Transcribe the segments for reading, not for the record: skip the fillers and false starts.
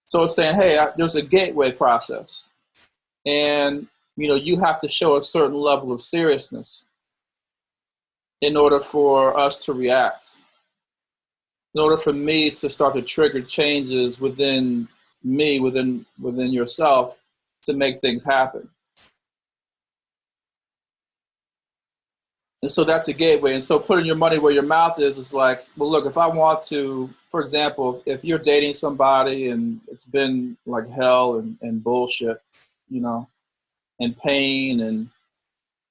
So it's saying, hey, there's a gateway process. And, you have to show a certain level of seriousness in order for us to react, in order for me to start to trigger changes within me, within yourself, to make things happen. And so that's a gateway. And so putting your money where your mouth is like, well, look, if I want to, for example, if you're dating somebody and it's been like hell and bullshit, and pain, and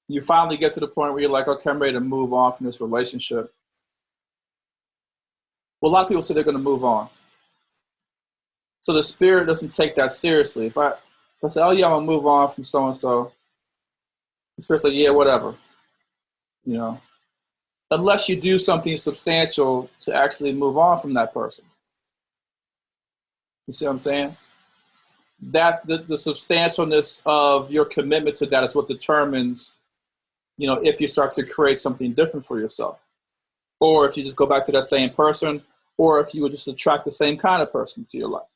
you finally get to the point where you're like, okay, I'm ready to move on from this relationship. Well, a lot of people say they're going to move on. So the spirit doesn't take that seriously. If I say, oh yeah, I'm going to move on from so-and-so, the spirit's like, yeah, whatever. Unless you do something substantial to actually move on from that person. You see what I'm saying? That the substantialness of your commitment to that is what determines, if you start to create something different for yourself, or if you just go back to that same person, or if you would just attract the same kind of person to your life.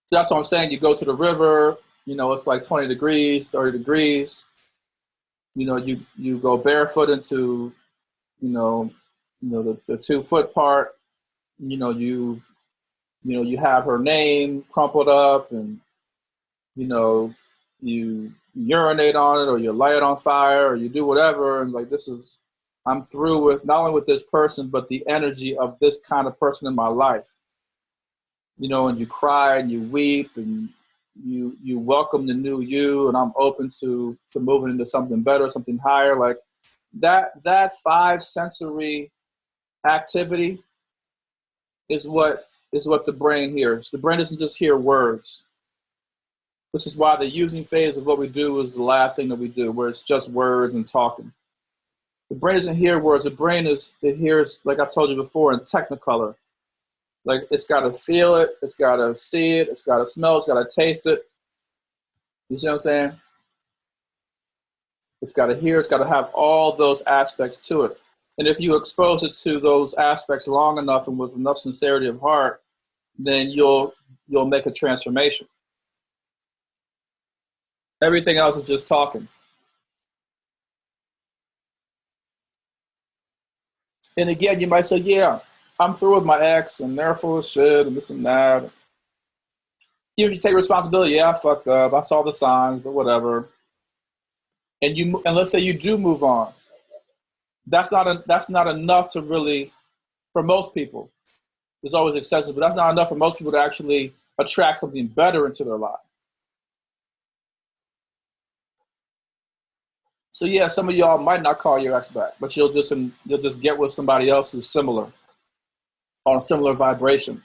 So that's what I'm saying. You go to the river, it's like 20 degrees, 30 degrees. You go barefoot into, the 2-foot part. You have her name crumpled up, and you urinate on it, or you light it on fire, or you do whatever, and like, I'm through with not only with this person, but the energy of this kind of person in my life. And you cry and you weep and you welcome the new you, and I'm open to moving into something better, something higher. Like that 5 sensory activity is what the brain hears. The brain doesn't just hear words, which is why the using phase of what we do is the last thing that we do, where it's just words and talking. The brain doesn't hear words. The brain it hears, like I told you before, in technicolor. Like, it's got to feel it, it's got to see it, it's got to smell it, it's got to taste it. You see what I'm saying? It's got to hear, it's got to have all those aspects to it. And if you expose it to those aspects long enough and with enough sincerity of heart, then you'll make a transformation. Everything else is just talking. And again, you might say, yeah, I'm through with my ex and they're full of shit and this and that. You take responsibility. Yeah, I fucked up. I saw the signs, but whatever. And let's say you do move on. That's not enough to really, for most people. There's always exceptions, but that's not enough for most people to actually attract something better into their life. So yeah, some of y'all might not call your ex back, but you'll just get with somebody else who's similar, on a similar vibration.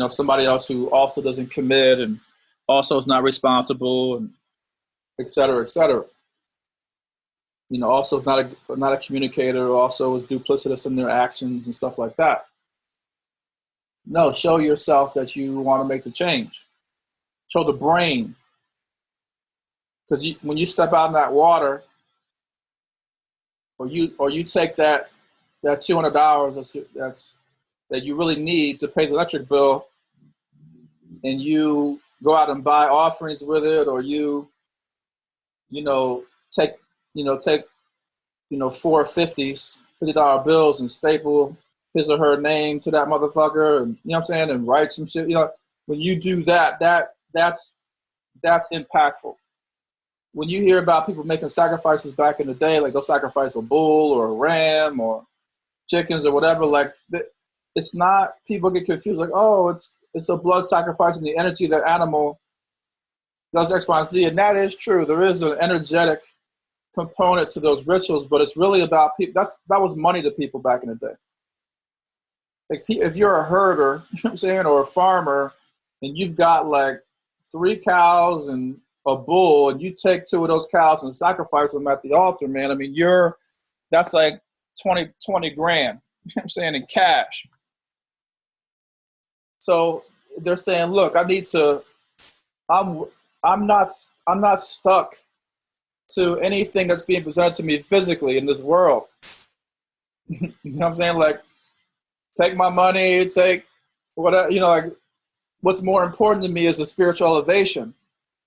Somebody else who also doesn't commit and also is not responsible, and et cetera, et cetera. Also is not a communicator, also is duplicitous in their actions and stuff like that. No, show yourself that you want to make the change. Show the brain. Because when you step out in that water, or you take that $200 that you really need to pay the electric bill, and you go out and buy offerings with it, or take 4 50s, $50 bills, and staple his or her name to that motherfucker, and what I'm saying, and write some shit. When you do that's impactful. When you hear about people making sacrifices back in the day, like they'll sacrifice a bull or a ram or chickens or whatever, like it's not, people get confused, like, oh, it's a blood sacrifice and the energy of that animal does X, Y, and Z. And that is true. There is an energetic component to those rituals, but it's really about people. That was money to people back in the day. Like, if you're a herder, you know what I'm saying, or a farmer, and you've got like 3 cows and a bull, and you take 2 of those cows and sacrifice them at the altar, man, I mean, that's like 20 grand, you know what I'm saying, in cash. So they're saying, look, I'm not stuck to anything that's being presented to me physically in this world. You know what I'm saying? Like, take my money, take whatever, like, what's more important to me is a spiritual elevation.